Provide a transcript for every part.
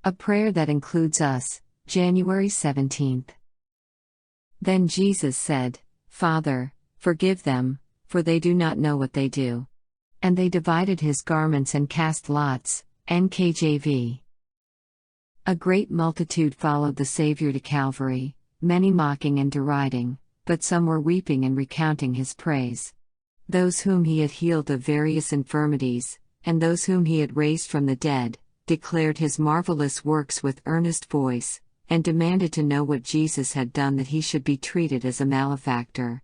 A prayer that includes us, January 17th. Then Jesus said, "Father, forgive them, for they do not know what they do." And they divided his garments and cast lots, NKJV. A great multitude followed the Savior to Calvary, many mocking and deriding, but some were weeping and recounting his praise. Those whom he had healed of various infirmities, and those whom he had raised from the dead, declared his marvelous works with earnest voice, and demanded to know what Jesus had done that he should be treated as a malefactor.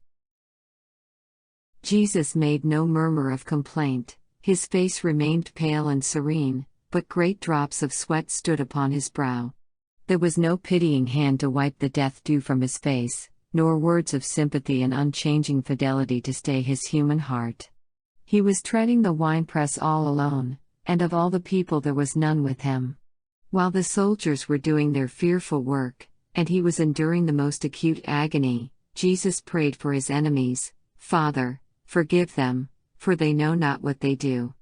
Jesus made no murmur of complaint, his face remained pale and serene, but great drops of sweat stood upon his brow. There was no pitying hand to wipe the death dew from his face, nor words of sympathy and unchanging fidelity to stay his human heart. He was treading the winepress all alone, and of all the people there was none with him. While the soldiers were doing their fearful work, and he was enduring the most acute agony, Jesus prayed for his enemies, "Father, forgive them, for they know not what they do."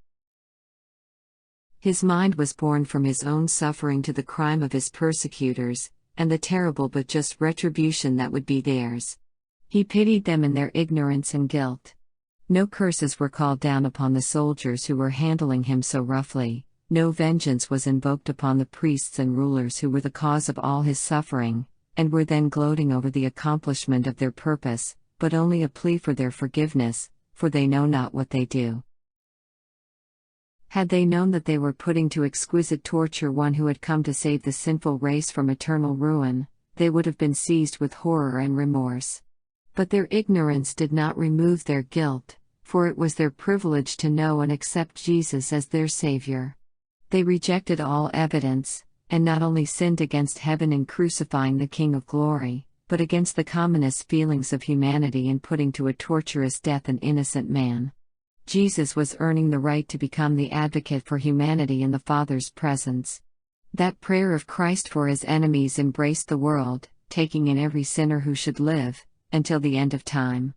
His mind was borne from his own suffering to the crime of his persecutors, and the terrible but just retribution that would be theirs. He pitied them in their ignorance and guilt. No curses were called down upon the soldiers who were handling him so roughly, no vengeance was invoked upon the priests and rulers who were the cause of all his suffering, and were then gloating over the accomplishment of their purpose, but only a plea for their forgiveness, for they know not what they do. Had they known that they were putting to exquisite torture one who had come to save the sinful race from eternal ruin, they would have been seized with horror and remorse. But their ignorance did not remove their guilt, for it was their privilege to know and accept Jesus as their Savior. They rejected all evidence, and not only sinned against heaven in crucifying the King of Glory, but against the commonest feelings of humanity in putting to a torturous death an innocent man. Jesus was earning the right to become the advocate for humanity in the Father's presence. That prayer of Christ for his enemies embraced the world, taking in every sinner who should live, until the end of time.